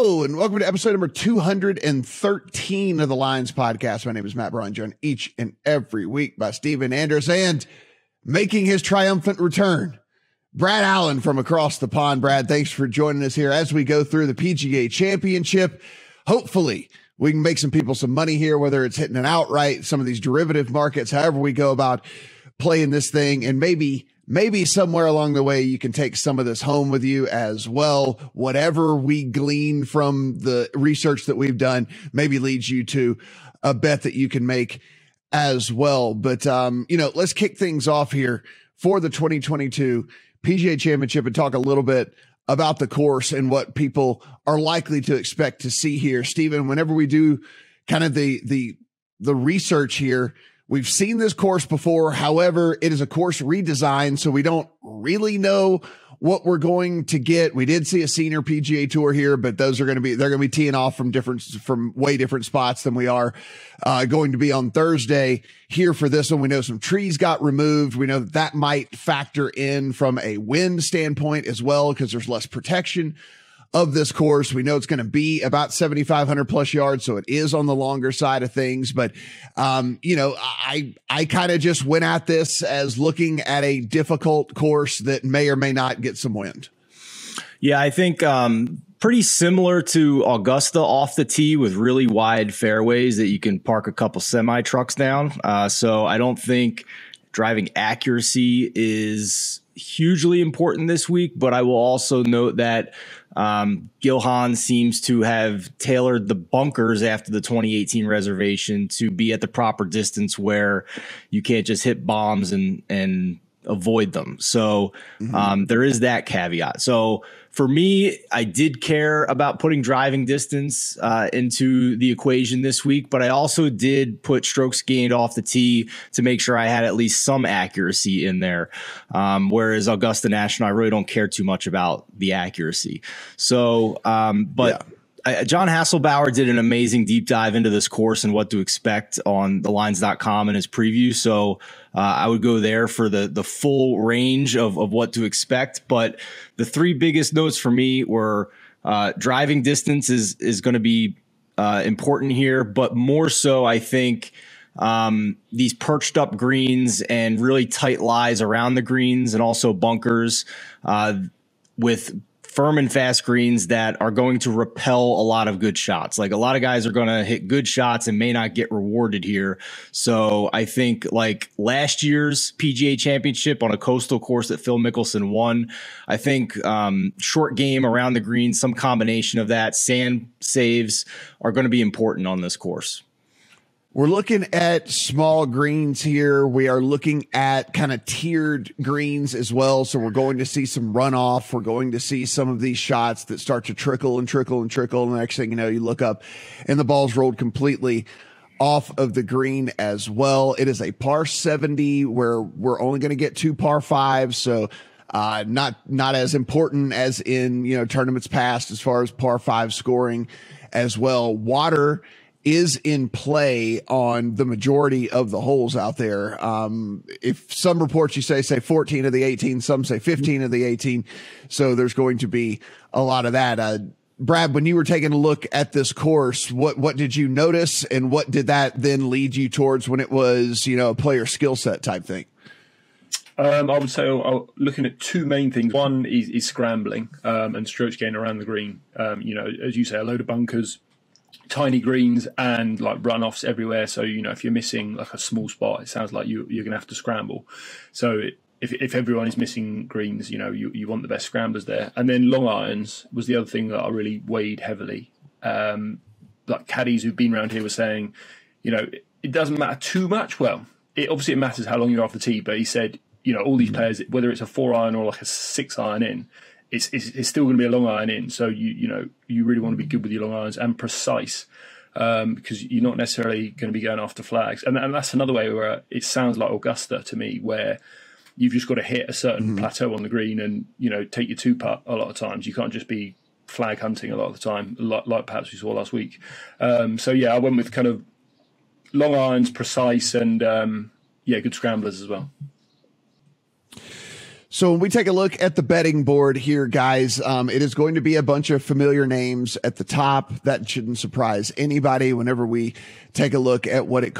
Hello, and welcome to episode number 213 of the Lions podcast. My name is Matt Bryan, joined each and every week by Stephen Andress, and making his triumphant return, Brad Allen from across the pond. Brad, thanks for joining us here as we go through the PGA Championship. Hopefully, we can make some people some money here, whether it's hitting an outright, some of these derivative markets, however we go about playing this thing, and maybe somewhere along the way, you can take some of this home with you as well. Whatever we glean from the research that we've done maybe leads you to a bet that you can make as well. But, let's kick things off here for the 2022 PGA Championship and talk a little bit about the course and what people are likely to expect to see here. Stephen, whenever we do kind of the research here, we've seen this course before. However, it is a course redesign, so we don't really know what we're going to get. We did see a senior PGA Tour here, but they're going to be teeing off from way different spots than we are going to be on Thursday here for this one. We know some trees got removed. We know that might factor in from a wind standpoint as well, because there's less protection of this course. We know it's going to be about 7,500 plus yards, so it is on the longer side of things. But, I kind of just went at this as looking at a difficult course that may or may not get some wind. Yeah, I think pretty similar to Augusta off the tee with really wide fairways that you can park a couple semi trucks down. So I don't think driving accuracy is hugely important this week, but I will also note that Gilhan seems to have tailored the bunkers after the 2018 reservation to be at the proper distance where you can't just hit bombs and avoid them. So there is that caveat. So for me, I did care about putting driving distance into the equation this week, but I also did put strokes gained off the tee to make sure I had at least some accuracy in there. Whereas Augusta National, I really don't care too much about the accuracy. So, John Hasselbauer did an amazing deep dive into this course and what to expect on thelines.com in his preview. So I would go there for the full range of what to expect. But the three biggest notes for me were driving distance is going to be important here, but more so, I think these perched up greens and really tight lies around the greens and also bunkers with firm and fast greens that are going to repel a lot of good shots. Like a lot of guys are going to hit good shots and may not get rewarded here. So I think like last year's PGA Championship on a coastal course that Phil Mickelson won, I think short game around the green, some combination of that, sand saves are going to be important on this course. We're looking at small greens here. We are looking at kind of tiered greens as well. So we're going to see some runoff. We're going to see some of these shots that start to trickle and trickle and trickle. And the next thing you know, you look up and the ball's rolled completely off of the green as well. It is a par 70 where we're only going to get 2 par 5s. So not as important as in, tournaments past as far as par 5 scoring as well. Water is in play on the majority of the holes out there. If some reports you say 14 of the 18, some say 15 of the 18. So there's going to be a lot of that. Brad, when you were taking a look at this course, what did you notice, and what did that then lead you towards when it was, a player skill set type thing? I would say looking at two main things. One is scrambling and strokes gain around the green. As you say, a load of bunkers, tiny greens, and like runoffs everywhere. So, if you're missing like a small spot, it sounds like you're going to have to scramble. So if everyone is missing greens, you want the best scramblers there. And then long irons was the other thing that I really weighed heavily. Like caddies who've been around here were saying, it doesn't matter too much. Well, it matters how long you're off the tee, but he said, all these players, whether it's a 4 iron or like a 6 iron in, it's still going to be a long iron in. So you really want to be good with your long irons and precise, because you're not necessarily going to be going after flags. And that's another way where it sounds like Augusta to me, where you've just got to hit a certain plateau on the green and take your 2-putt a lot of times. You can't just be flag hunting a lot of the time, like perhaps we saw last week. I went with kind of long irons, precise, and good scramblers as well. So when we take a look at the betting board here, guys, it is going to be a bunch of familiar names at the top. That shouldn't surprise anybody whenever we take a look at what it's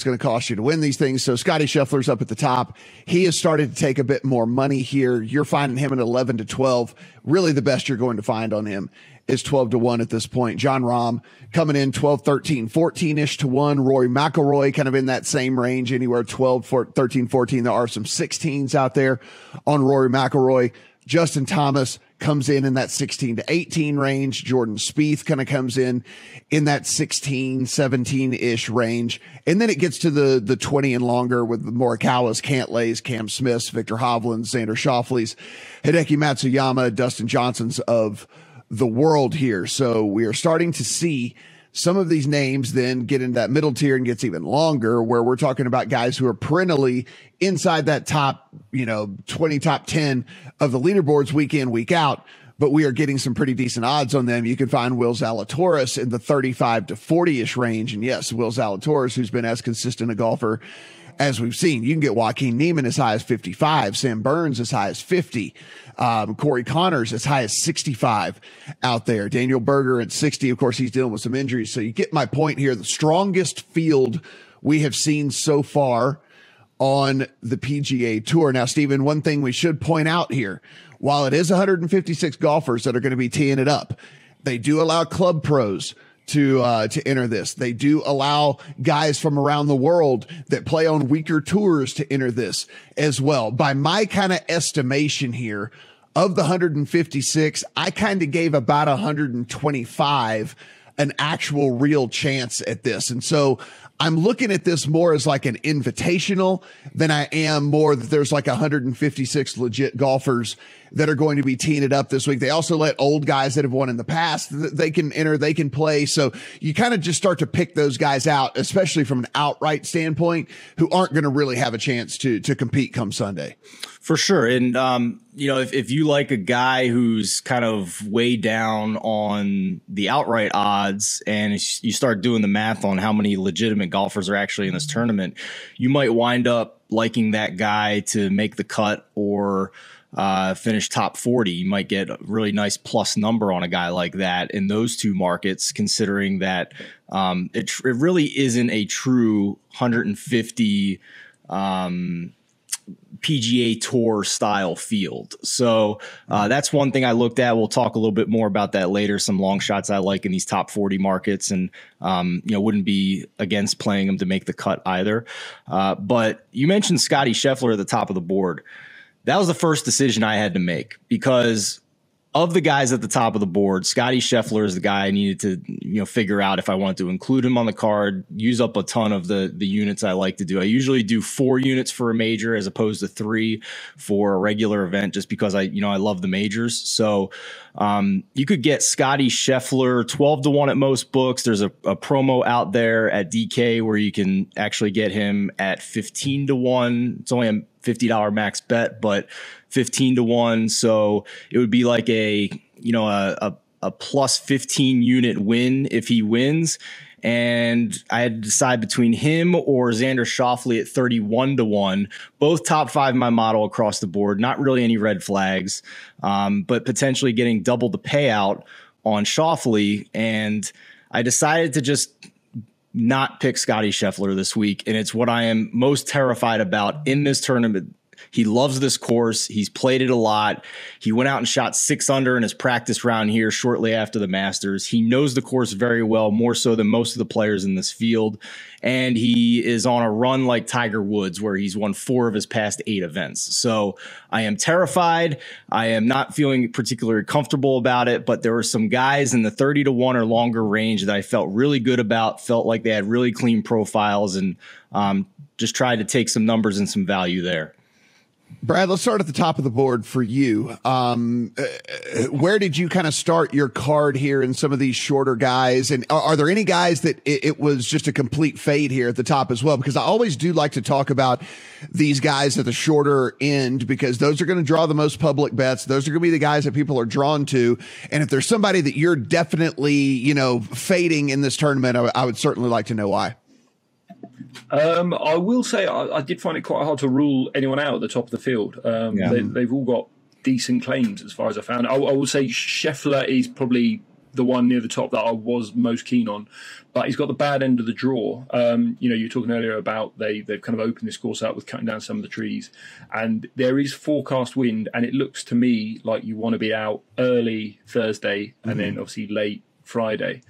going to cost you to win these things. So Scotty Scheffler's up at the top. He has started to take a bit more money here. You're finding him at 11 to 12. Really the best you're going to find on him is 12 to 1 at this point. Jon Rahm coming in 12, 13, 14-ish to 1. Rory McIlroy kind of in that same range, anywhere 12, 13, 14. There are some 16s out there on Rory McIlroy. Justin Thomas comes in that 16 to 18 range. Jordan Spieth kind of comes in that 16, 17-ish range. And then it gets to the 20 and longer with the Morikawa's, Cantlay's, Cam Smith's, Victor Hovland's, Xander Schauffele's, Hideki Matsuyama, Dustin Johnson's of the world here. So we are starting to see some of these names then get into that middle tier and gets even longer, where we're talking about guys who are perennially inside that top, 20, top 10 of the leaderboards week in, week out. But we are getting some pretty decent odds on them. You can find Will Zalatoris in the 35 to 40-ish range. And yes, Will Zalatoris, who's been as consistent a golfer as we've seen. You can get Joaquin Niemann as high as 55, Sam Burns as high as 50, Corey Connors as high as 65 out there. Daniel Berger at 60. Of course, he's dealing with some injuries. So you get my point here. The strongest field we have seen so far on the PGA Tour. Now, Stephen, one thing we should point out here, while it is 156 golfers that are going to be teeing it up, they do allow club pros to enter this. They do allow guys from around the world that play on weaker tours to enter this as well. By my kind of estimation here, of the 156, I kind of gave about 125 an actual real chance at this. And so I'm looking at this more as like an invitational than I am more that there's like 156 legit golfers that are going to be teeing it up this week. They also let old guys that have won in the past, they can enter, they can play. So you kind of just start to pick those guys out, especially from an outright standpoint, who aren't going to really have a chance to compete come Sunday. For sure. And, if you like a guy who's kind of way down on the outright odds and you start doing the math on how many legitimate golfers are actually in this tournament, you might wind up liking that guy to make the cut or finish top 40. You might get a really nice plus number on a guy like that in those two markets, considering that it really isn't a true 150 PGA Tour style field. So that's one thing I looked at. We'll talk a little bit more about that later. Some long shots I like in these top 40 markets, and wouldn't be against playing them to make the cut either. But you mentioned Scotty Scheffler at the top of the board. That was the first decision I had to make, because of the guys at the top of the board, Scotty Scheffler is the guy I needed to, figure out if I wanted to include him on the card, use up a ton of the units I like to do. I usually do 4 units for a major as opposed to 3 for a regular event, just because I love the majors. So you could get Scotty Scheffler 12 to 1 at most books. There's a promo out there at DK where you can actually get him at 15 to 1. It's only a $50 max bet, but 15 to 1. So it would be like a plus 15 unit win if he wins. And I had to decide between him or Xander Schauffele at 31 to 1, both top 5 in my model across the board. Not really any red flags, but potentially getting double the payout on Schauffele. And I decided to just not pick Scotty Scheffler this week. And it's what I am most terrified about in this tournament. He loves this course. He's played it a lot. He went out and shot 6 under in his practice round here shortly after the Masters. He knows the course very well, more so than most of the players in this field. And he is on a run like Tiger Woods, where he's won 4 of his past 8 events. So I am terrified. I am not feeling particularly comfortable about it, but there were some guys in the 30 to 1 or longer range that I felt really good about, felt like they had really clean profiles, and just tried to take some numbers and some value there. Brad, let's start at the top of the board for you. Where did you kind of start your card here in some of these shorter guys? And are there any guys that it was just a complete fade here at the top as well? Because I always do like to talk about these guys at the shorter end, because those are going to draw the most public bets. Those are going to be the guys that people are drawn to. And if there's somebody that you're definitely, fading in this tournament, I would certainly like to know why. I will say I did find it quite hard to rule anyone out at the top of the field. They've all got decent claims as far as I found. I will say Scheffler is probably the one near the top that I was most keen on, but he's got the bad end of the draw. You were talking earlier about they've kind of opened this course up with cutting down some of the trees, and there is forecast wind, and it looks to me like you want to be out early Thursday and then obviously late Friday.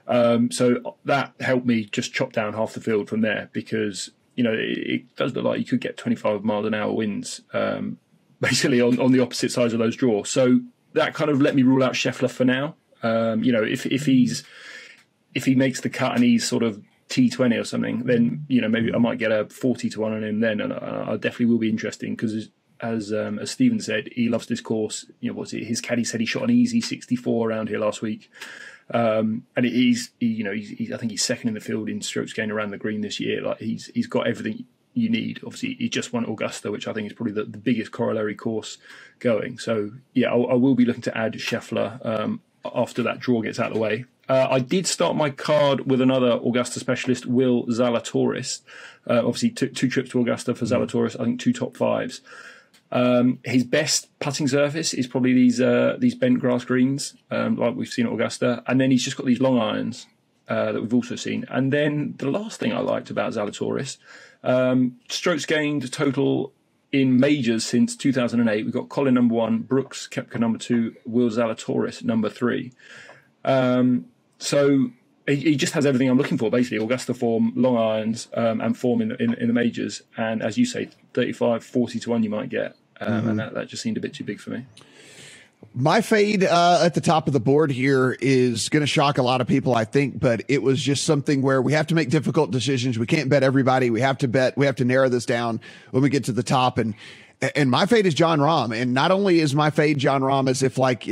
So that helped me just chop down half the field from there, because it does look like you could get 25 mile an hour winds basically on the opposite sides of those draws. So that kind of let me rule out Scheffler for now. If he makes the cut and he's sort of T20 or something, then maybe I might get a 40 to 1 on him then, and I definitely will be interesting, because as Stephen said, he loves this course. His caddy said he shot an easy 64 around here last week, and I think he's second in the field in strokes gained around the green this year. Like he's got everything you need. Obviously, he just won Augusta, which I think is probably the biggest corollary course going. So yeah, I will be looking to add Scheffler after that draw gets out of the way. I did start my card with another Augusta specialist, Will Zalatoris. Obviously, two trips to Augusta for Zalatoris. I think 2 top 5s. His best putting surface is probably these bent grass greens, like we've seen at Augusta. And then he's just got these long irons that we've also seen. And then the last thing I liked about Zalatoris, strokes gained total in majors since 2008. We've got Colin number 1, Brooks Koepka number 2, Will Zalatoris number 3. So he just has everything I'm looking for, basically. Augusta form, long irons, and form in the majors. And as you say, 35, 40 to 1 you might get. And that just seemed a bit too big for me. My fade at the top of the board here is going to shock a lot of people, I think, but it was just something where we have to make difficult decisions. We can't bet everybody. We have to narrow this down when we get to the top. And my fade is Jon Rahm. And not only is my fade Jon Rahm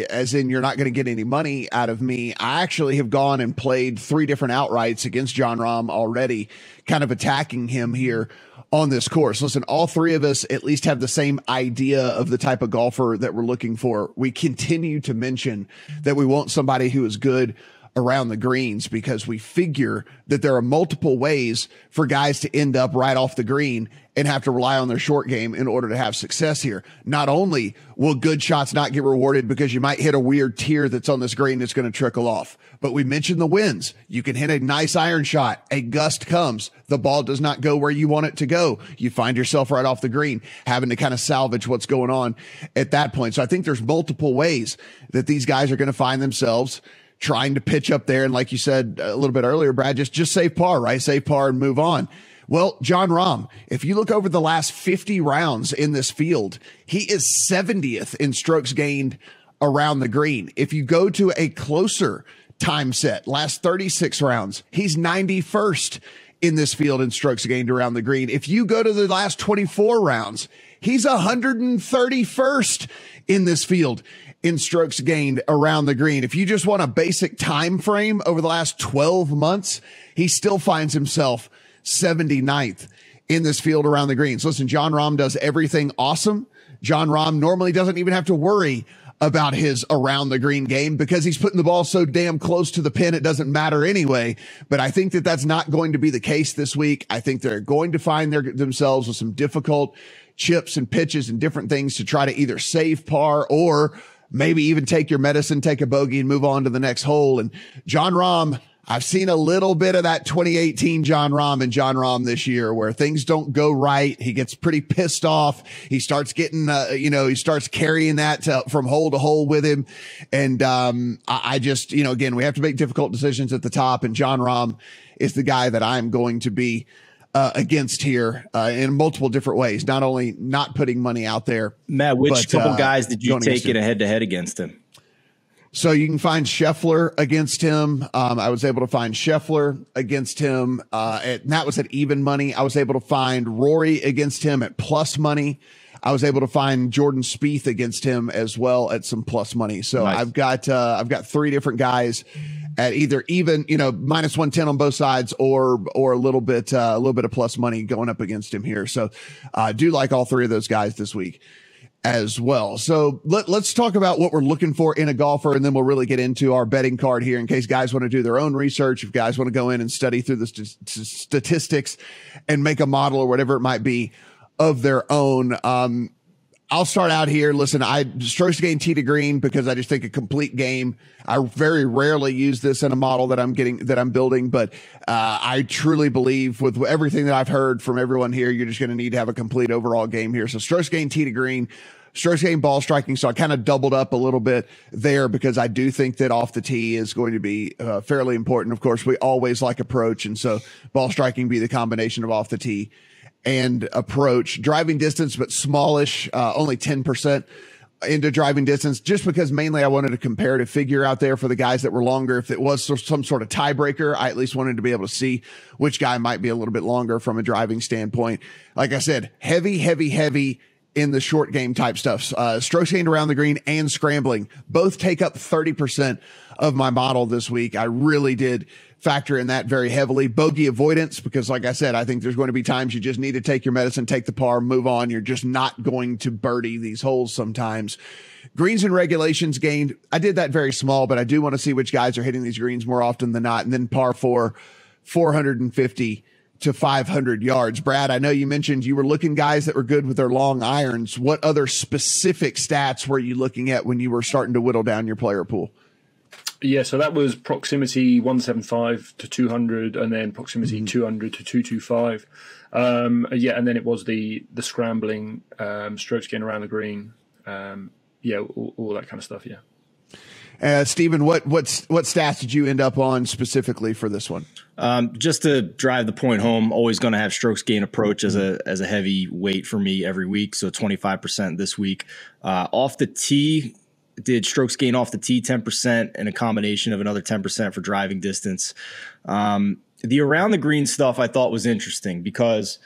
as in you're not going to get any money out of me, I actually have gone and played 3 different outrights against Jon Rahm already, kind of attacking him here on this course. Listen, all 3 of us at least have the same idea of the type of golfer that we're looking for. We continue to mention that we want somebody who is good around the greens, because we figure that there are multiple ways for guys to end up right off the green and have to rely on their short game in order to have success here. Not only will good shots not get rewarded because you might hit a weird tier that's on this green that's going to trickle off, but we mentioned the winds. You can hit a nice iron shot. A gust comes. The ball does not go where you want it to go. You find yourself right off the green, having to kind of salvage what's going on at that point. So I think there's multiple ways that these guys are going to find themselves trying to pitch up there. And like you said a little bit earlier, Brad, just save par, right? Save par and move on. Well, Jon Rahm, if you look over the last 50 rounds in this field, he is 70th in strokes gained around the green. If you go to a closer time set, last 36 rounds, he's 91st in this field in strokes gained around the green. If you go to the last 24 rounds, he's 131st in this field in strokes gained around the green. If you just want a basic time frame over the last 12 months, he still finds himself 79th in this field around the greens. Listen, Jon Rahm does everything awesome. Jon Rahm normally doesn't even have to worry about his around the green game because he's putting the ball so damn close to the pin, it doesn't matter anyway. But I think that that's not going to be the case this week. I think they're going to find themselves with some difficult chips and pitches and different things to try to either save par or maybe even take your medicine, take a bogey and move on to the next hole. And Jon Rahm, I've seen a little bit of that 2018 Jon Rahm and Jon Rahm this year where things don't go right. He gets pretty pissed off. He starts getting, he starts carrying that from hole to hole with him. And, I just, again, we have to make difficult decisions at the top, and Jon Rahm is the guy that I'm going to be against here in multiple different ways, not only not putting money out there. Matt, which couple guys did you take in a head-to-head against him? So you can find Scheffler against him. I was able to find Scheffler against him. And that was at even money. I was able to find Rory against him at plus money. I was able to find Jordan Spieth against him as well at some plus money. So nice. I've got 3 different guys at either even, minus 110 on both sides or a little bit of plus money going up against him here. So I do like all 3 of those guys this week. as well. So let's talk about what we're looking for in a golfer, and then we'll really get into our betting card here in case guys want to do their own research. If guys want to go in and study through the statistics and make a model or whatever it might be of their own. I'll start out here. Listen, I strokes gain tee to green because I just think a complete game. I very rarely use this in a model that I'm building, but I truly believe with everything that I've heard from everyone here, you're just going to need to have a complete overall game here. So strokes gain tee to green, strokes gain ball striking. So I kind of doubled up a little bit there because I do think that off the tee is going to be fairly important. Of course, we always like approach, and so ball striking be the combination of off the tee and approach. Driving distance, but smallish, only 10% into driving distance, just because mainly I wanted a comparative figure out there for the guys that were longer. If it was some sort of tiebreaker, I at least wanted to be able to see which guy might be a little bit longer from a driving standpoint. Like I said, heavy in the short game type stuff. Strokes gained around the green and scrambling both take up 30% of my model this week. I really did factor in that very heavily. Bogey avoidance, because like I said, I think there's going to be times you just need to take your medicine, take the par, move on. You're just not going to birdie these holes sometimes. Greens and regulations gained. I did that very small, but I do want to see which guys are hitting these greens more often than not. And then par 4, 450 to 500 yards. Brad, I know you mentioned you were looking guys that were good with their long irons. What other specific stats were you looking at when you were starting to whittle down your player pool? Yeah, so that was proximity 175 to 200, and then proximity 200 to 225. And then it was the scrambling, strokes gained around the green. All that kind of stuff. Yeah. Stephen, what stats did you end up on specifically for this one? Just to drive the point home, always going to have strokes gain approach as a heavy weight for me every week. So 25% this week. Off the tee, did strokes gain off the tee 10% and a combination of another 10% for driving distance. The around the green stuff I thought was interesting because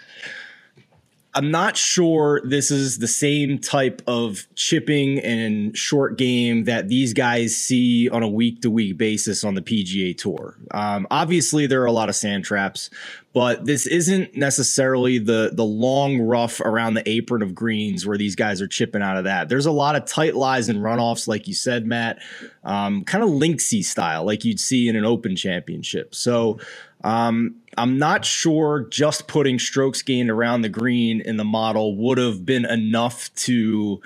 I'm not sure this is the same type of chipping and short game that these guys see on a week-to-week basis on the PGA Tour. Obviously, there are a lot of sand traps, but this isn't necessarily the long rough around the apron of greens where these guys are chipping out of that. There's a lot of tight lies and runoffs, like you said, Matt, kind of linksy style, like you'd see in an Open Championship. So I'm not sure just putting strokes gained around the green in the model would have been enough to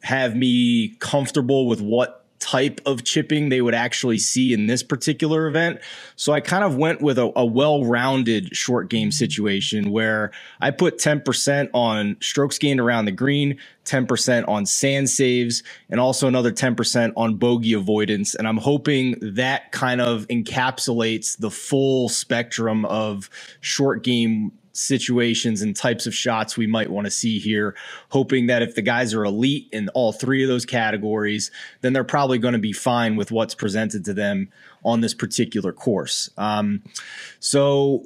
have me comfortable with what type of chipping they would actually see in this particular event. So I kind of went with a well-rounded short game situation where I put 10% on strokes gained around the green, 10% on sand saves, and also another 10% on bogey avoidance. And I'm hoping that kind of encapsulates the full spectrum of short game situations and types of shots we might want to see here, hoping that if the guys are elite in all three of those categories, then they're probably going to be fine with what's presented to them on this particular course. So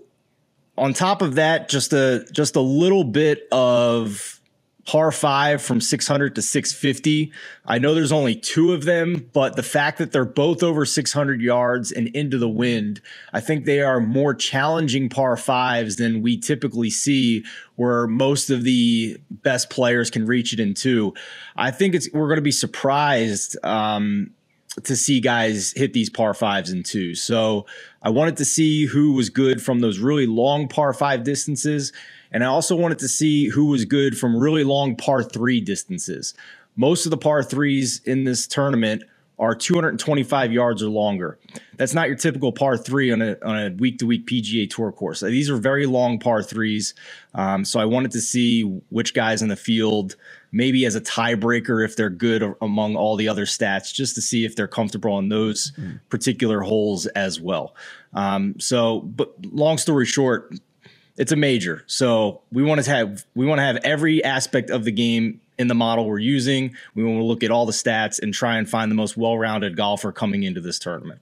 on top of that, just a little bit of par 5 from 600 to 650. I know there's only 2 of them, but the fact that they're both over 600 yards and into the wind, I think they are more challenging par 5s than we typically see, where most of the best players can reach it in 2. I think we're going to be surprised to see guys hit these par 5s in 2. So I wanted to see who was good from those really long par 5 distances. And I also wanted to see who was good from really long par 3 distances. Most of the par 3s in this tournament are 225 yards or longer. That's not your typical par 3 on a week-to-week PGA Tour course. These are very long par 3s. So I wanted to see which guys in the field, maybe as a tiebreaker if they're good among all the other stats, just to see if they're comfortable on those particular holes as well. But long story short, it's a major. So we want to have every aspect of the game in the model we're using. We want to look at all the stats and try and find the most well-rounded golfer coming into this tournament.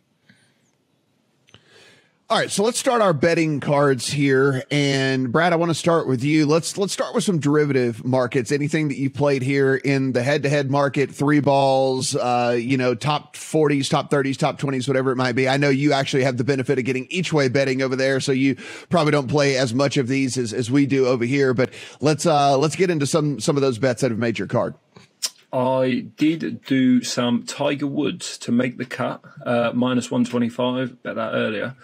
All right, so let's start our betting cards here. And Brad, I want to start with you. Let's start with some derivative markets. Anything that you played here in the head-to-head market, 3 balls, top 40s, top 30s, top 20s, whatever it might be. I know you actually have the benefit of getting each way betting over there, so you probably don't play as much of these as we do over here. But let's get into some of those bets that have made your card. I did do some Tiger Woods to make the cut, minus 125, bet that earlier.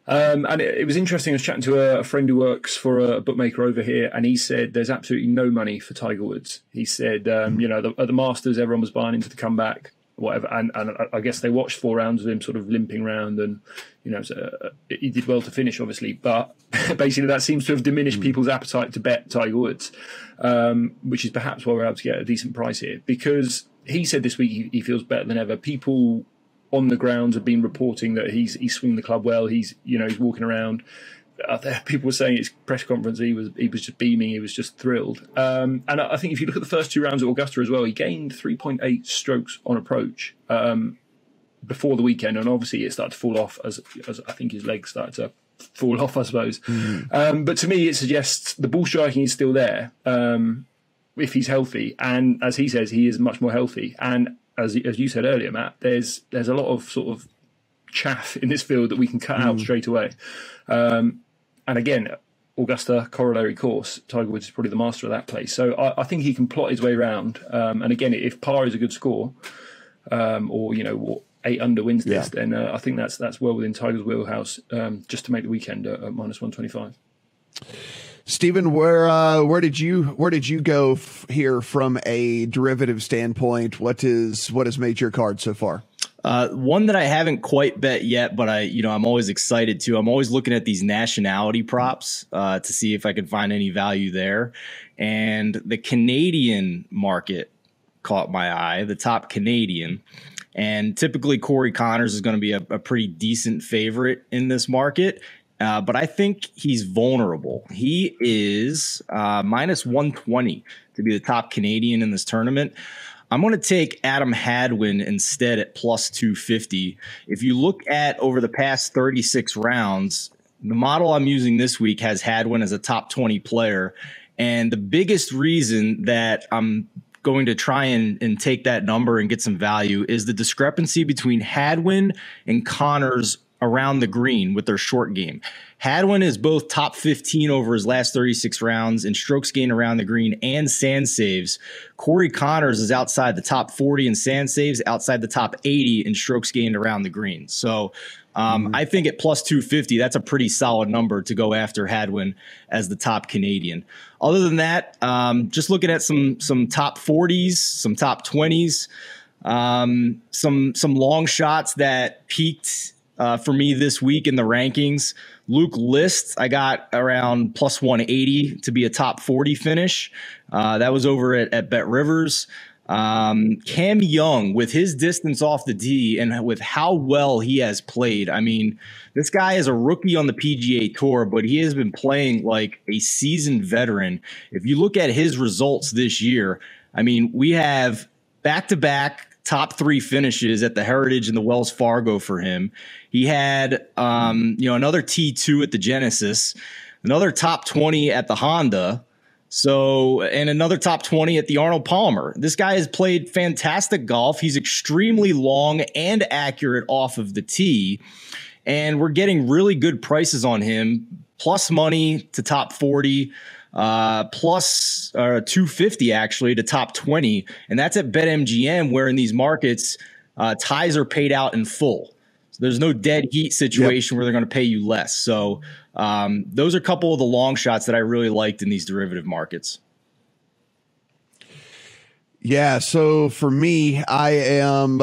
And it was interesting. I was chatting to a friend who works for a bookmaker over here, and he said there's absolutely no money for Tiger Woods. He said, at the Masters, everyone was buying into the comeback, whatever. And I guess they watched 4 rounds of him sort of limping around, and, he did well to finish, obviously. But basically that seems to have diminished people's appetite to bet Tiger Woods, which is perhaps why we're able to get a decent price here. Because he said this week he feels better than ever. People on the grounds have been reporting that he's swinging the club well. He's walking around. People were saying at his press conference he was just beaming. He was just thrilled. And I think if you look at the first 2 rounds at Augusta as well, he gained 3.8 strokes on approach before the weekend, and obviously it started to fall off as I think his legs started to fall off, I suppose. But to me, it suggests the ball striking is still there if he's healthy, and as he says, he is much more healthy. And as you said earlier, Matt, there's a lot of sort of chaff in this field that we can cut out straight away. And again, Augusta, corollary course, Tiger Woods is probably the master of that place. So I think he can plot his way around. And again, if par is a good score, or 8 under wins this, then I think that's well within Tiger's wheelhouse, just to make the weekend at minus 125. Stephen, where did you go here from a derivative standpoint? What has made your card so far? One that I haven't quite bet yet, but I'm always excited to. I'm always looking at these nationality props to see if I can find any value there. And the Canadian market caught my eye, the top Canadian. And typically Corey Connors is going to be a pretty decent favorite in this market. But I think he's vulnerable. He is minus 120 to be the top Canadian in this tournament. I'm going to take Adam Hadwin instead at plus 250. If you look at over the past 36 rounds, the model I'm using this week has Hadwin as a top 20 player. And the biggest reason that I'm going to try and take that number and get some value is the discrepancy between Hadwin and Connors around the green with their short game. Hadwin is both top 15 over his last 36 rounds in strokes gained around the green and sand saves. Corey Connors is outside the top 40 in sand saves, outside the top 80 in strokes gained around the green. So I think at plus 250, that's a pretty solid number to go after Hadwin as the top Canadian. Other than that, just looking at some top 40s, some top 20s, some long shots that peaked for me this week in the rankings. Luke List, I got around plus 180 to be a top 40 finish. That was over at Bet Rivers. Cam Young, with his distance off the tee and with how well he has played. I mean, this guy is a rookie on the PGA Tour, but he has been playing like a seasoned veteran. If you look at his results this year, I mean, we have back-to-back top 3 finishes at the Heritage and the Wells Fargo for him. He had, another T2 at the Genesis, another top 20 at the Honda. And another top 20 at the Arnold Palmer. This guy has played fantastic golf. He's extremely long and accurate off of the tee. And we're getting really good prices on him, plus money to top 40, plus 250 actually to top 20. And that's at BetMGM, where in these markets, ties are paid out in full. So there's no dead heat situation where they're going to pay you less. So those are a couple of the long shots that I really liked in these derivative markets. Yeah. So for me, I am,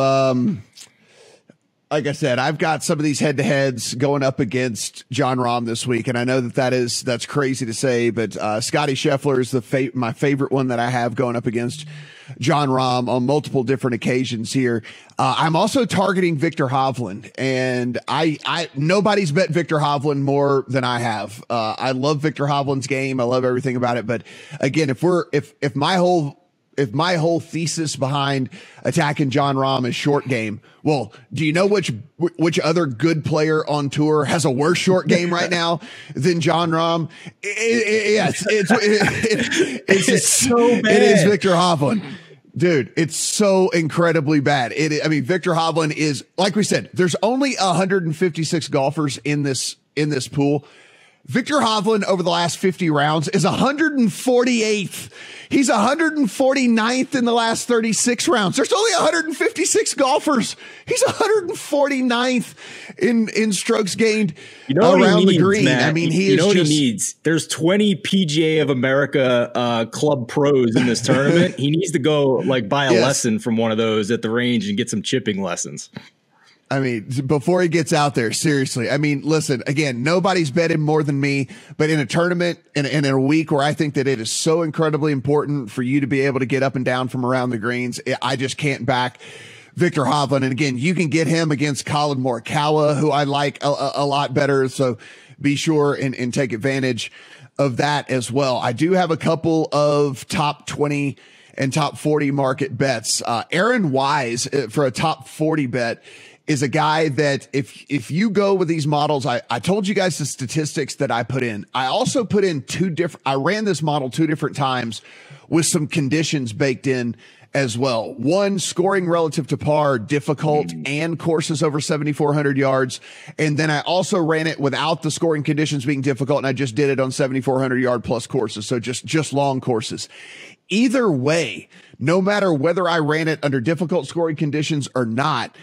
like I said, I've got some of these head to heads going up against Jon Rahm this week. And I know that's crazy to say, but Scotty Scheffler is my favorite one that I have going up against Jon Rahm on multiple different occasions here. I'm also targeting Viktor Hovland, and nobody's bet Viktor Hovland more than I have. I love Viktor Hovland's game. I love everything about it. But again, if my whole thesis behind attacking Jon Rahm is short game, well, do you know which other good player on tour has a worse short game right now than Jon Rahm? Yes, it's so bad. It is Viktor Hovland. Dude, it's so incredibly bad. Viktor Hovland is, like we said, there's only 156 golfers in this pool. Victor Hovland over the last 50 rounds is 148th. He's 149th in the last 36 rounds. There's only 156 golfers. He's 149th in strokes gained around the green. Matt, I mean, he needs. There's 20 PGA of America club pros in this tournament. He needs to go buy a lesson from one of those at the range and get some chipping lessons. I mean, before he gets out there, seriously. I mean, listen, again, nobody's betting more than me, but in a tournament and in a week where I think that it is so incredibly important for you to be able to get up and down from around the greens, I just can't back Victor Hovland. And again, you can get him against Colin Morikawa, who I like a lot better. So be sure and take advantage of that as well. I do have a couple of top 20 and top 40 market bets. Aaron Wise for a top 40 bet is a guy that if you go with these models, I told you guys the statistics that I put in. I also put in I ran this model 2 different times with some conditions baked in as well. One, scoring relative to par, difficult, and courses over 7,400 yards. And then I also ran it without the scoring conditions being difficult, and I just did it on 7,400 yard plus courses. So just long courses. Either way, no matter whether I ran it under difficult scoring conditions or not,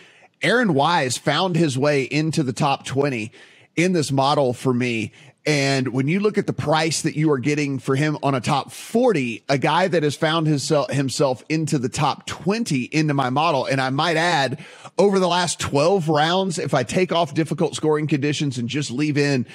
Aaron Wise found his way into the top 20 in this model for me. And when you look at the price that you are getting for him on a top 40, a guy that has found himself into the top 20 into my model. And I might add, over the last 12 rounds, if I take off difficult scoring conditions and just leave in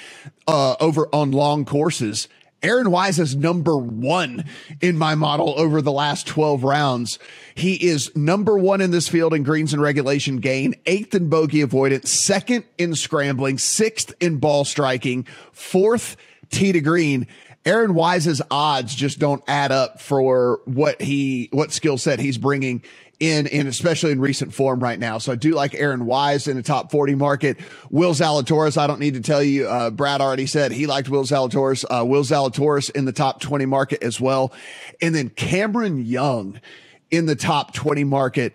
over on long courses, Aaron Wise is number 1 in my model over the last 12 rounds. He is number 1 in this field in greens and regulation gain, 8th in bogey avoidance, 2nd in scrambling, 6th in ball striking, 4th tee to green. Aaron Wise's odds just don't add up for what skill set he's bringing in especially in recent form right now. So I do like Aaron Wise in the top 40 market. Will Zalatoris, I don't need to tell you, Brad already said he liked Will Zalatoris. Will Zalatoris in the top 20 market as well. And then Cameron Young in the top 20 market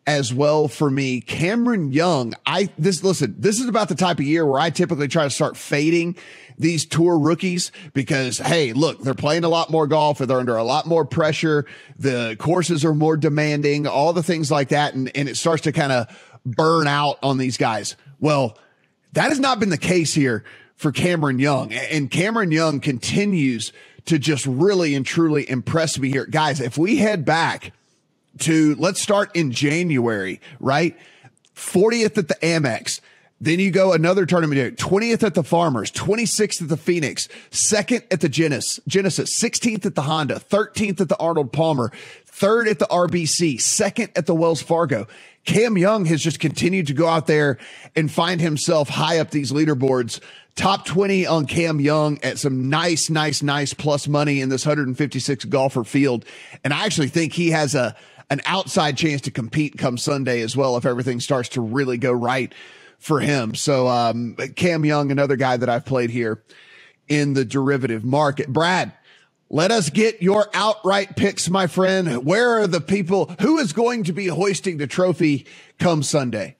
as well for me. Cameron Young, this is about the type of year where I typically try to start fading these tour rookies because, hey, look, they're playing a lot more golf, they're under a lot more pressure, the courses are more demanding, all the things like that, and it starts to kind of burn out on these guys. Well, that has not been the case here for Cameron Young, and Cameron Young continues to just really and truly impress me here. Guys, if we head back to, let's start in January, right? 40th at the Amex. Then you go another tournament here, 20th at the Farmers, 26th at the Phoenix, 2nd at the Genesis, 16th at the Honda, 13th at the Arnold Palmer, 3rd at the RBC, 2nd at the Wells Fargo. Cam Young has just continued to go out there and find himself high up these leaderboards. Top 20 on Cam Young at some nice plus money in this 156 golfer field. And I actually think he has an outside chance to compete come Sunday as well if everything starts to really go right for him. So Cam Young, another guy that I've played here in the derivative market. Brad, let us get your outright picks, my friend. Where are the people? Who is going to be hoisting the trophy come Sunday?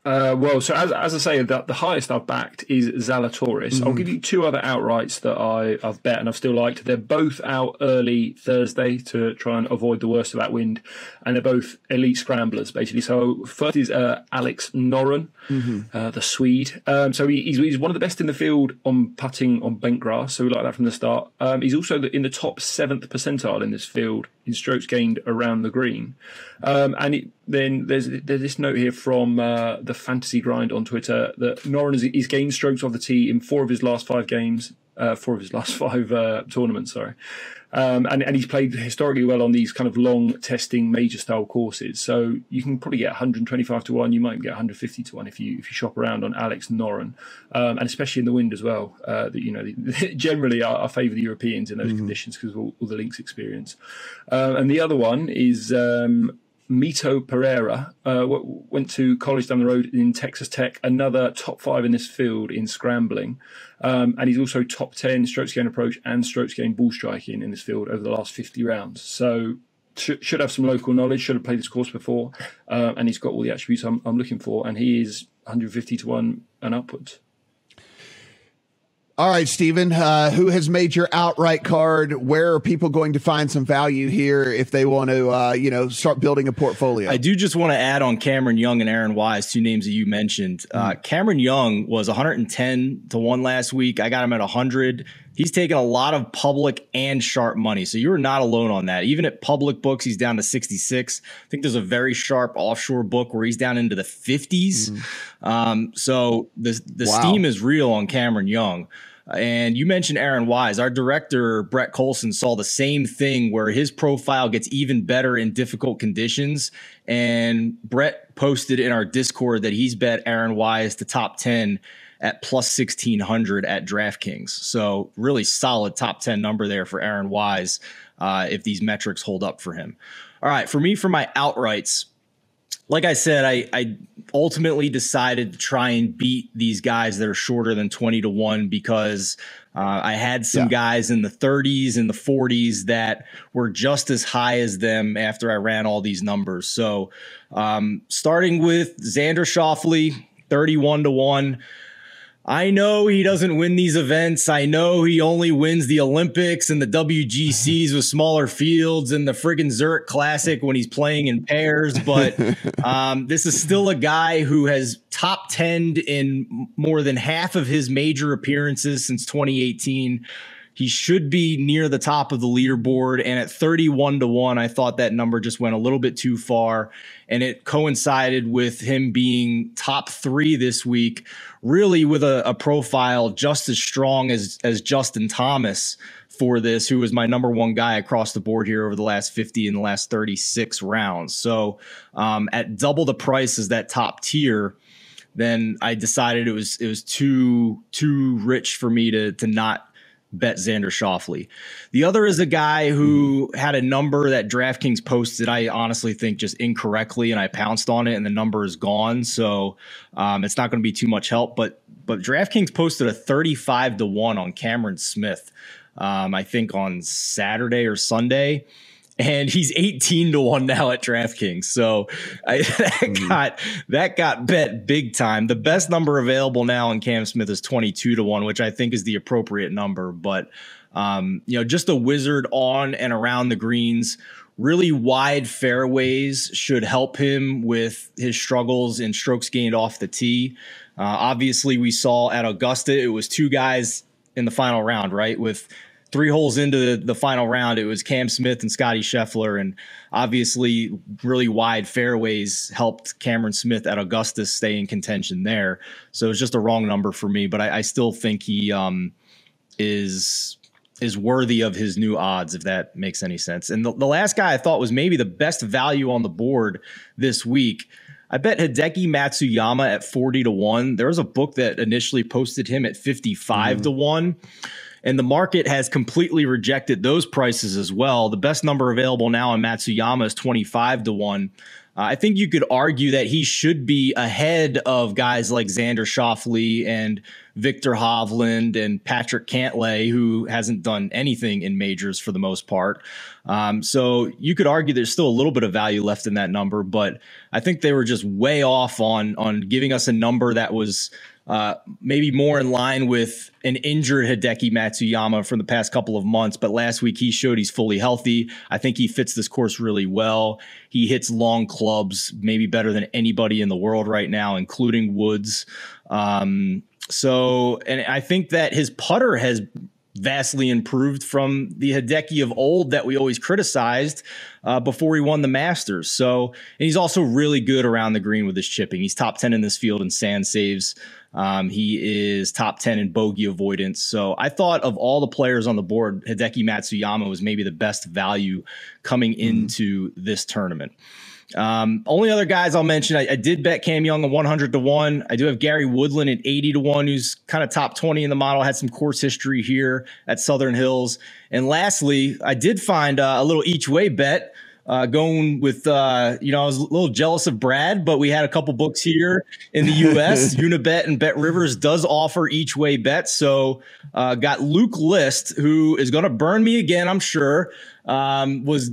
Well, so as I say, the highest I've backed is Zalatoris. I'll give you 2 other outrights that I've bet and I've still liked. They're both out early Thursday to try and avoid the worst of that wind, and they're both elite scramblers, basically. So first is Alex Noren, the Swede. So he's one of the best in the field on putting on bent grass, so we like that from the start. He's also in the top 7th percentile in this field in strokes gained around the green. Then there's this note here from the Fantasy Grind on Twitter that Noren he's gained strokes off the tee in 4 of his last 5 games, 4 of his last 5 tournaments, sorry. And he's played historically well on these kind of long testing major style courses. So you can probably get 125 to 1. You might get 150 to 1 if you shop around on Alex Noren, and especially in the wind as well. Generally I favour the Europeans in those conditions because of all the links experience. And the other one is Mito Pereira, went to college down the road in Texas Tech, another top 5 in this field in scrambling. And he's also top 10 strokes gain approach and strokes gain ball striking in this field over the last 50 rounds. So should have some local knowledge, should have played this course before. And he's got all the attributes I'm looking for. And he is 150 to 1 and upwards. All right, Stephen, who has made your outright card? Where are people going to find some value here if they want to, start building a portfolio? I do just want to add on Cameron Young and Aaron Wise, two names that you mentioned. Cameron Young was 110 to 1 last week. I got him at 100. He's taken a lot of public and sharp money. So you're not alone on that. Even at public books, he's down to 66. I think there's a very sharp offshore book where he's down into the 50s. So the steam is real on Cameron Young. And you mentioned Aaron Wise. Our director, Brett Colson, saw the same thing where his profile gets even better in difficult conditions. And Brett posted in our Discord that he's bet Aaron Wise to top 10 at plus 1,600 at DraftKings. So really solid top 10 number there for Aaron Wise if these metrics hold up for him. All right, for me, for my outrights, like I said, I ultimately decided to try and beat these guys that are shorter than 20 to 1 because I had some guys in the 30s and the 40s that were just as high as them after I ran all these numbers. So starting with Xander Schauffele, 31 to 1. I know he doesn't win these events. I know he only wins the Olympics and the WGCs with smaller fields and the friggin' Zurich Classic when he's playing in pairs. But this is still a guy who has top 10'd in more than half of his major appearances since 2018. He should be near the top of the leaderboard. And at 31 to 1, I thought that number just went a little bit too far. And it coincided with him being top 3 this week, really with a profile just as strong as Justin Thomas for this, who was my number 1 guy across the board here over the last 50 and the last 36 rounds. So at double the price as that top tier, then I decided it was too rich for me to not bet Xander Schauffele. The other is a guy who had a number that DraftKings posted, I honestly think just incorrectly, and I pounced on it and the number is gone. So it's not going to be too much help, but DraftKings posted a 35 to 1 on Cameron Smith, I think on Saturday or Sunday. And he's 18 to 1 now at DraftKings. So that got bet big time. The best number available now on Cam Smith is 22 to 1, which I think is the appropriate number. But, just a wizard on and around the greens. Really wide fairways should help him with his struggles in strokes gained off the tee. Obviously, we saw at Augusta, it was 2 guys in the final round, right? With 3 holes into the final round, it was Cam Smith and Scotty Scheffler, and obviously really wide fairways helped Cameron Smith at Augusta stay in contention there. So it's just a wrong number for me, but I still think he is worthy of his new odds, if that makes any sense. And the last guy I thought was maybe the best value on the board this week, I bet Hideki Matsuyama at 40 to 1. There was a book that initially posted him at 55 to 1. And the market has completely rejected those prices as well. The best number available now on Matsuyama is 25 to 1. I think you could argue that he should be ahead of guys like Xander Schauffele and Victor Hovland and Patrick Cantlay, who hasn't done anything in majors for the most part. So you could argue there's still a little bit of value left in that number, but I think they were just way off on giving us a number that was maybe more in line with an injured Hideki Matsuyama from the past couple of months. But last week he showed he's fully healthy. I think he fits this course really well. He hits long clubs, maybe better than anybody in the world right now, including Woods. And I think that his putter has vastly improved from the Hideki of old that we always criticized before he won the Masters. So, and he's also really good around the green with his chipping. He's top 10 in this field in sand saves. He is top 10 in bogey avoidance. So I thought of all the players on the board, Hideki Matsuyama was maybe the best value coming into this tournament. Only other guys I'll mention, I did bet Cam Young at 100 to 1. I do have Gary Woodland at 80 to 1, who's kind of top 20 in the model, had some course history here at Southern Hills. And lastly, I did find a little each way bet going with, I was a little jealous of Brad, but we had a couple books here in the U.S. Unibet and Bet Rivers does offer each way bets. So got Luke List, who is going to burn me again, I'm sure. Was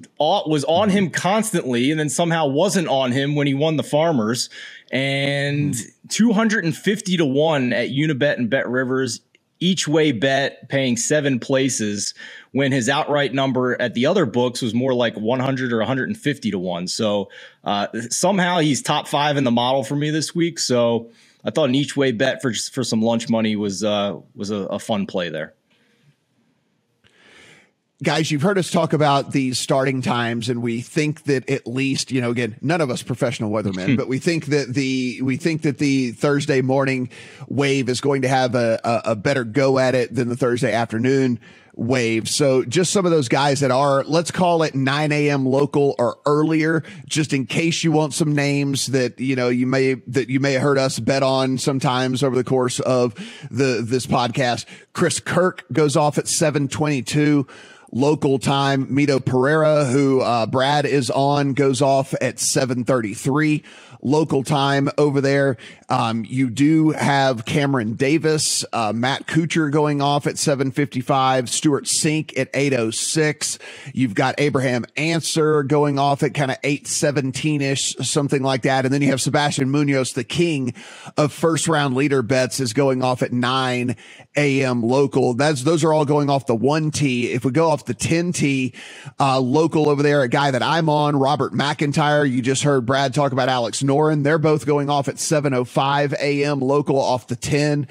on him constantly and then somehow wasn't on him when he won the Farmers, and 250 to 1 at Unibet and Bet Rivers. each way bet paying 7 places when his outright number at the other books was more like 100 or 150 to 1. So somehow he's top 5 in the model for me this week. So I thought an each way bet for some lunch money was a fun play there. Guys, you've heard us talk about these starting times, and we think that at least, again, none of us professional weathermen, but we think that the Thursday morning wave is going to have a better go at it than the Thursday afternoon wave. So just some of those guys that are, let's call it 9 a.m. local or earlier, just in case you want some names that, you may have heard us bet on sometimes over the course of this podcast. Chris Kirk goes off at 7:22. Local time. Mito Pereira, who Brad is on, goes off at 7:33 local time over there. You do have Cameron Davis, Matt Kuchar going off at 7:55, Stuart Sink at 8:06. You've got Abraham Answer going off at kind of 8:17-ish, something like that. And then you have Sebastian Munoz, the king of first round leader bets, is going off at 9 a.m. local. Those are all going off the 1T. If we go off the 10T, local over there, a guy that I'm on, Robert McIntyre. You just heard Brad talk about Alex Noren. They're both going off at 7:05 a.m. local off the 10.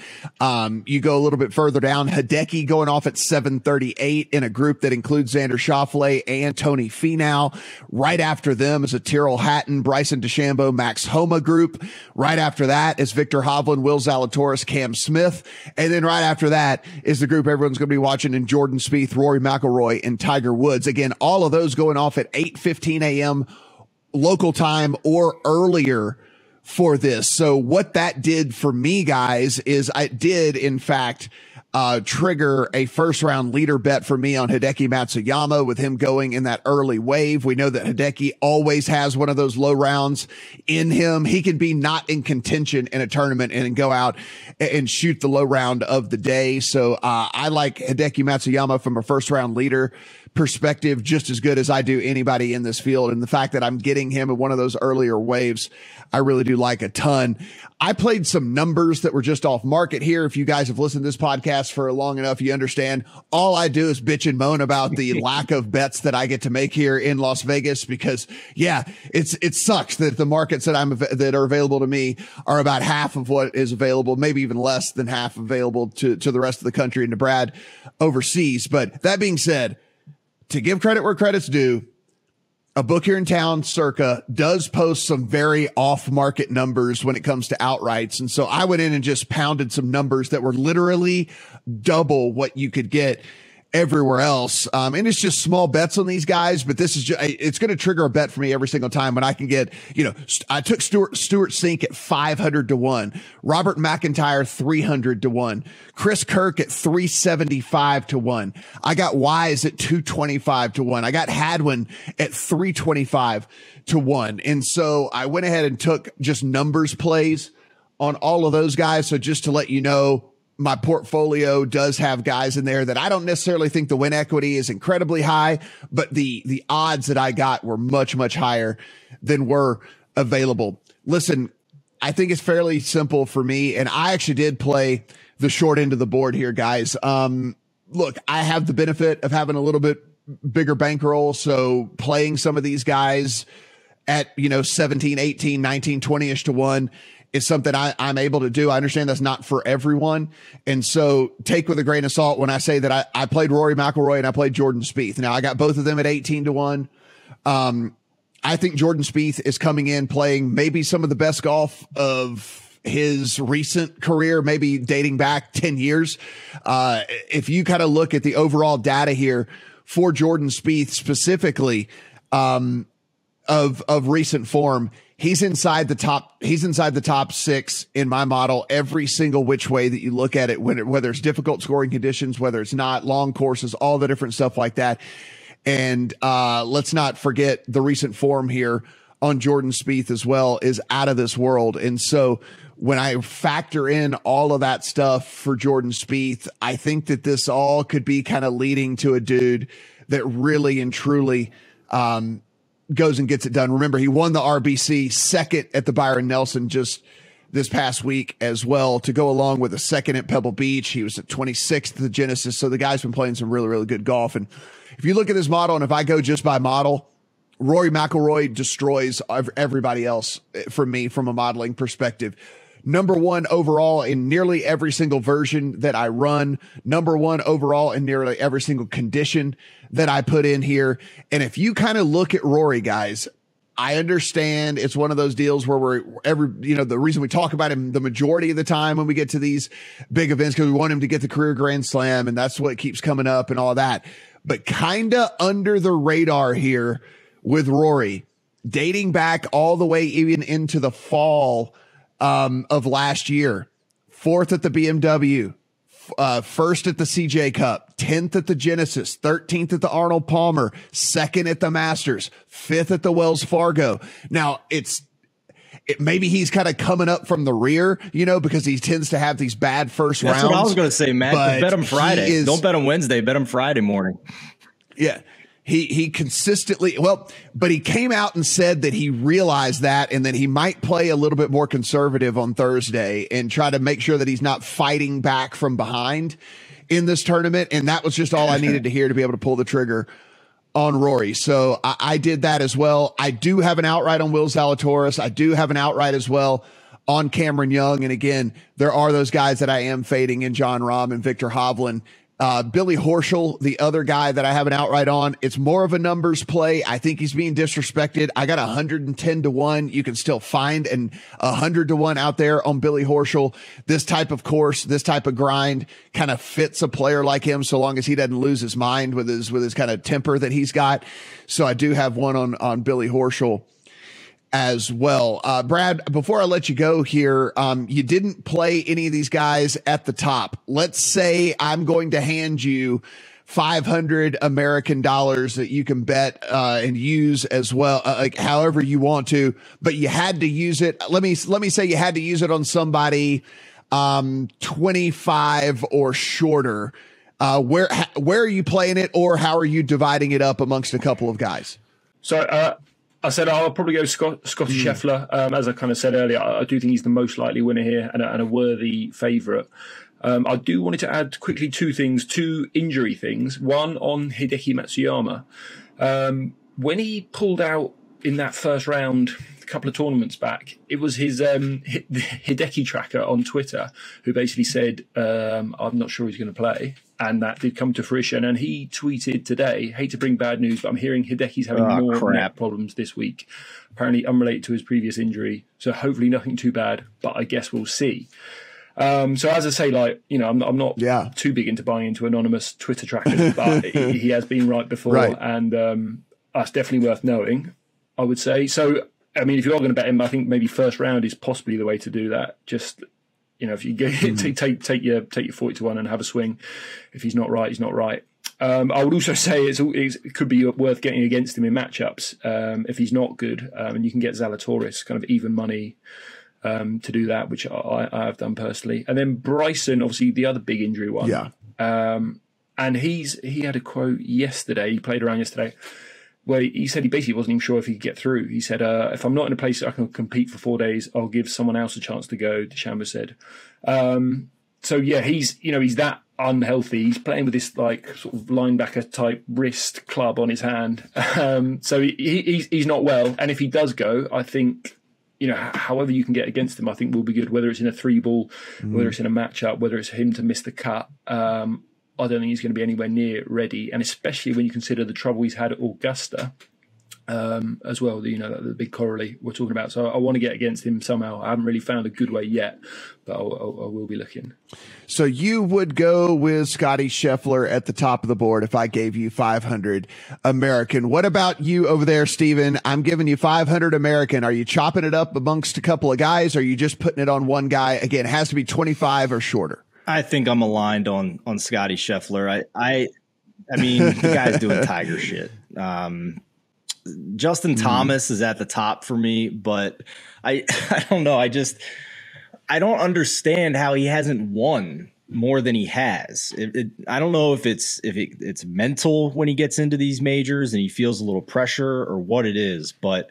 You go a little bit further down, Hideki going off at 7:38 in a group that includes Xander Schauffele and Tony Finau. Right after them is a Tyrrell Hatton, Bryson DeChambeau, Max Homa group. Right after that is Victor Hovland, Will Zalatoris, Cam Smith. And then right after that is the group everyone's going to be watching in Jordan Spieth, Rory McIlroy, and Tiger Woods. Again, all of those going off at 8:15 a.m. local time or earlier for this. So what that did for me, guys, is I did, in fact, trigger a first round leader bet for me on Hideki Matsuyama with him going in that early wave. We know that Hideki always has one of those low rounds in him. He can be not in contention in a tournament and go out and shoot the low round of the day. So, I like Hideki Matsuyama from a first round leader perspective just as good as I do anybody in this field. And the fact that I'm getting him in one of those earlier waves, I really do like a ton. I played some numbers that were just off market here. If you guys have listened to this podcast for long enough, you understand all I do is bitch and moan about the lack of bets that I get to make here in Las Vegas because it sucks that the markets that are available to me are about half of what is available, maybe even less than half available to the rest of the country and to Brad overseas. But that being said, to give credit where credit's due, a book here in town, Circa, does post some very off-market numbers when it comes to outrights. And so I went in and just pounded some numbers that were literally double what you could get everywhere else. And it's just small bets on these guys, but this is just, it's going to trigger a bet for me every single time when I can get, I took Stuart Sink at 500 to 1, Robert McIntyre 300 to 1, Chris Kirk at 375 to 1. I got Wise at 225 to 1. I got Hadwin at 325 to 1. And so I went ahead and took just numbers plays on all of those guys. So just to let you know, my portfolio does have guys in there that I don't necessarily think the win equity is incredibly high, but the odds that I got were much, much higher than were available. Listen, I think it's fairly simple for me, and I actually did play the short end of the board here, guys. Look, I have the benefit of having a little bit bigger bankroll, so playing some of these guys at, 17, 18, 19, 20-ish to 1 is something I'm able to do. I understand that's not for everyone. And so take with a grain of salt when I say that I played Rory McIlroy and I played Jordan Spieth. Now I got both of them at 18 to 1. I think Jordan Spieth is coming in playing maybe some of the best golf of his recent career, maybe dating back 10 years. If you kind of look at the overall data here for Jordan Spieth specifically, of recent form, he's inside the top 6 in my model every single which way that you look at it, whether it's difficult scoring conditions, whether it's not, long courses, all the different stuff like that. And let's not forget the recent form here on Jordan Spieth as well is out of this world. And so when I factor in all of that stuff for Jordan Spieth, I think that this all could be kind of leading to a dude that really and truly goes and gets it done. Remember, he won the RBC, second at the Byron Nelson just this past week as well to go along with a second at Pebble Beach. He was at 26th at the Genesis. So the guy's been playing some really, really good golf. And if you look at this model, and if I go just by model, Rory McIlroy destroys everybody else for me from a modeling perspective. Number one overall in nearly every single version that I run. Number one overall in nearly every single condition that I put in here. And if you kind of look at Rory, guys, I understand it's one of those deals where the reason we talk about him the majority of the time when we get to these big events, because we want him to get the career Grand Slam, and that's what keeps coming up and all that. But kind of under the radar here with Rory, dating back all the way even into the fall of last year. 4th at the BMW, 1st at the CJ Cup, 10th at the Genesis, 13th at the Arnold Palmer, 2nd at the Masters, 5th at the Wells Fargo. Now maybe he's kind of coming up from the rear, because he tends to have these bad first rounds. That's what I was going to say, Matt. Bet him Friday. Don't bet him Wednesday. Bet him Friday morning. Yeah. He consistently, but he came out and said that he realized that, and that he might play a little bit more conservative on Thursday and try to make sure that he's not fighting back from behind in this tournament. And that was just all I needed to hear to be able to pull the trigger on Rory. So I did that as well. I do have an outright on Will Zalatoris. I do have an outright as well on Cameron Young. And again, there are those guys that I am fading in John Rahm and Victor Hovland. Billy Horschel, the other guy that I have an outright on, it's more of a numbers play. I think he's being disrespected. I got 110-1. You can still find 100-1 out there on Billy Horschel. This type of course, this type of grind kind of fits a player like him, so long as he doesn't lose his mind with his kind of temper that he's got. So I do have one on Billy Horschel as well. Brad, before I let you go here, you didn't play any of these guys at the top. Let's say I'm going to hand you 500 American dollars that you can bet and use as well, like however you want to, but you had to use it. Let me say you had to use it on somebody 25 or shorter. Where are you playing it, or how are you dividing it up amongst a couple of guys? So I said I'll probably go Scotty Scheffler. As I kind of said earlier, I do think he's the most likely winner here and a worthy favourite. I do wanted to add quickly two injury things. One on Hideki Matsuyama. When he pulled out in that first round a couple of tournaments back, it was his Hideki tracker on Twitter who basically said, I'm not sure he's going to play. And that did come to fruition. And he tweeted today, hate to bring bad news, but I'm hearing Hideki's having more neck problems this week, apparently unrelated to his previous injury. So hopefully nothing too bad, but I guess we'll see. So as I say, I'm not too big into buying into anonymous Twitter trackers, but he has been right before. Right. And that's definitely worth knowing, I would say. So, I mean, if you are going to bet him, I think maybe first round is possibly the way to do that. Just, if you get take your 40-1 and have a swing. If he's not right, he's not right. I would also say it could be worth getting against him in matchups if he's not good, and you can get Zalatoris kind of even money to do that, which I have done personally. And then Bryson, obviously the other big injury one. Yeah. And he had a quote yesterday. He played around yesterday, where he said he basically wasn't even sure if he could get through. He said, if I'm not in a place that I can compete for 4 days, I'll give someone else a chance to go, DeChambeau said. So, yeah, he's that unhealthy. He's playing with this, like, sort of linebacker-type wrist club on his hand. So he's not well. And if he does go, I think, however you can get against him, I think will be good, whether it's in a 3-ball, whether it's in a matchup, whether it's him to miss the cut. I don't think he's going to be anywhere near ready, and especially when you consider the trouble he's had at Augusta as well. The big correlate we're talking about. So I want to get against him somehow. I haven't really found a good way yet, but I will be looking. So you would go with Scotty Scheffler at the top of the board if I gave you 500 American. What about you over there, Steven? I'm giving you 500 American. Are you chopping it up amongst a couple of guys, or are you just putting it on one guy? Again, it has to be 25 or shorter. I think I'm aligned on Scotty Scheffler. I mean, the guy's doing Tiger shit. Justin Thomas is at the top for me, but I don't know. I don't understand how he hasn't won more than he has. I don't know if it's mental when he gets into these majors and he feels a little pressure or what it is, but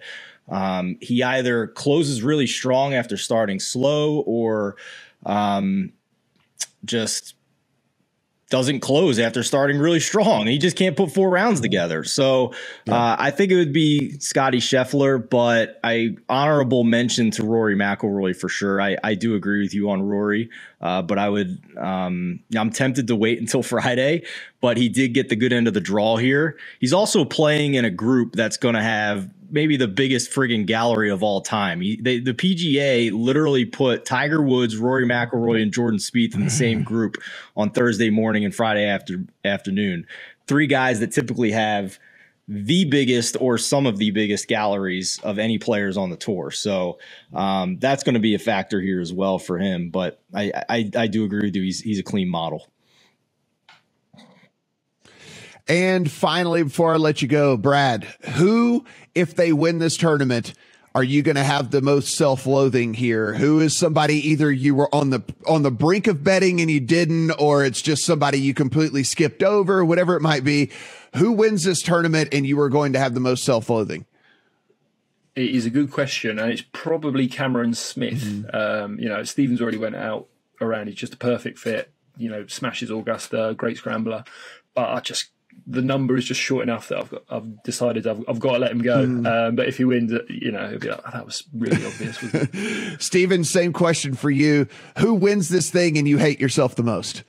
He either closes really strong after starting slow, or just doesn't close after starting really strong. He just can't put 4 rounds together. So I think it would be Scotty Scheffler, but honorable mention to Rory McIlroy for sure. I do agree with you on Rory, but I'm tempted to wait until Friday, but he did get the good end of the draw here. He's also playing in a group that's going to have maybe the biggest friggin' gallery of all time. The PGA literally put Tiger Woods, Rory McIlroy, and Jordan Spieth in the same group on Thursday morning and Friday afternoon. 3 guys that typically have the biggest or some of the biggest galleries of any players on the tour. So that's going to be a factor here as well for him. But I do agree with you. He's a clean model. And finally, before I let you go, Brad, who, if they win this tournament, are you going to have the most self-loathing here? Who is somebody either you were on the brink of betting and you didn't, or it's just somebody you completely skipped over, whatever it might be? Who wins this tournament and you are going to have the most self-loathing? It is a good question, and it's probably Cameron Smith. Stevens already went out around. He's just a perfect fit. Smashes Augusta, great scrambler, but the number is just short enough that I've decided I've got to let him go. But if he wins, it'll be like, that was really obvious, wasn't it? Steven, same question for you. Who wins this thing and you hate yourself the most?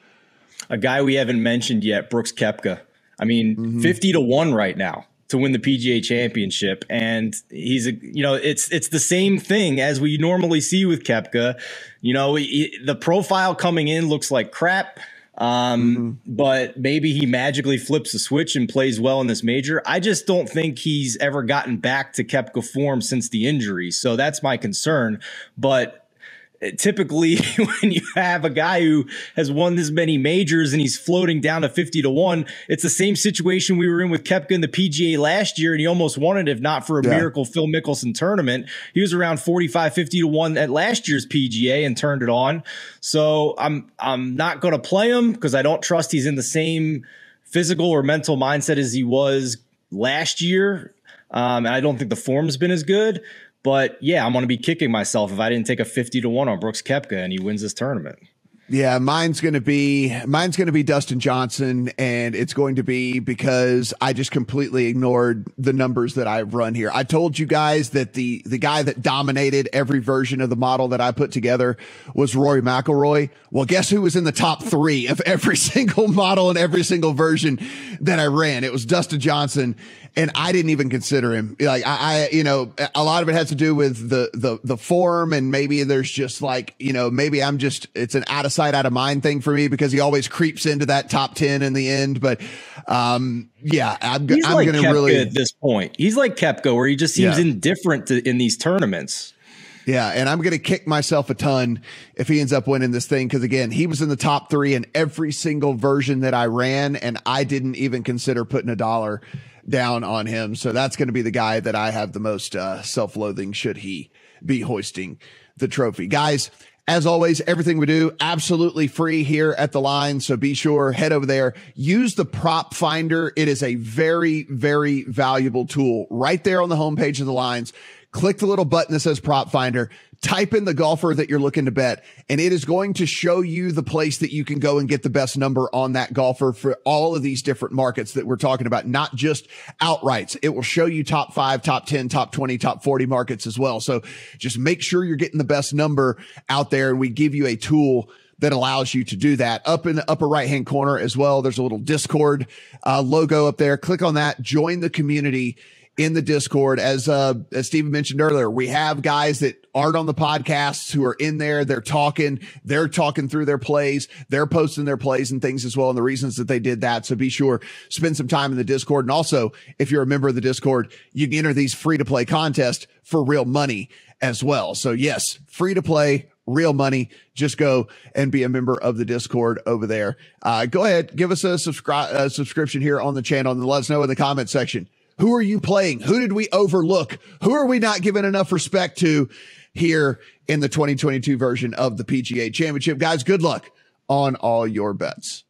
A guy we haven't mentioned yet, Brooks Koepka. 50-1 right now to win the PGA Championship, and it's the same thing as we normally see with Koepka. The profile coming in looks like crap. But maybe he magically flips the switch and plays well in this major. I just don't think he's ever gotten back to Koepka form since the injury. So that's my concern. But typically when you have a guy who has won this many majors and he's floating down to 50-1, it's the same situation we were in with Koepka in the PGA last year, and he almost won it if not for a miracle Phil Mickelson tournament. He was around 45-50-1 at last year's PGA and turned it on. So I'm not going to play him because I don't trust he's in the same physical or mental mindset as he was last year. And I don't think the form's been as good. But yeah, I'm going to be kicking myself if I didn't take a 50-1 on Brooks Koepka and he wins this tournament. Yeah, mine's going to be Dustin Johnson, and it's going to be because I just completely ignored the numbers that I've run here. I told you guys that the guy that dominated every version of the model that I put together was Rory McIlroy. Well, guess who was in the top 3 of every single model and every single version that I ran? It was Dustin Johnson, and I didn't even consider him. Like a lot of it has to do with the form, and maybe there's just maybe it's an out of sight, out of mind thing for me because he always creeps into that top 10 in the end. But I'm going to really at this point. He's like Koepka, where he just seems indifferent in these tournaments. Yeah, and I'm going to kick myself a ton if he ends up winning this thing because, again, he was in the top 3 in every single version that I ran, and I didn't even consider putting $1 down on him. So that's going to be the guy that I have the most self-loathing should he be hoisting the trophy. Guys, as always, everything we do absolutely free here at The Line. So be sure, head over there, use the prop finder. It is a very, very valuable tool right there on the homepage of The Lines. Click the little button that says prop finder, type in the golfer that you're looking to bet, and it is going to show you the place that you can go and get the best number on that golfer for all of these different markets that we're talking about, not just outrights. It will show you top 5, top 10, top 20, top 40 markets as well. So just make sure you're getting the best number out there, and we give you a tool that allows you to do that. Up in the upper right-hand corner as well, there's a little Discord logo up there. Click on that, join the community in the Discord. As Steven mentioned earlier, we have guys that aren't on the podcasts who are in there. They're talking through their plays. They're posting their plays and things as well, and the reasons that they did that. So be sure, spend some time in the Discord. And also, if you're a member of the Discord, you can enter these free to play contests for real money as well. So yes, free to play, real money. Just go and be a member of the Discord over there. Go ahead, give us a subscription here on the channel, and let us know in the comment section. Who are you playing? Who did we overlook? Who are we not giving enough respect to here in the 2022 version of the PGA Championship? Guys, good luck on all your bets.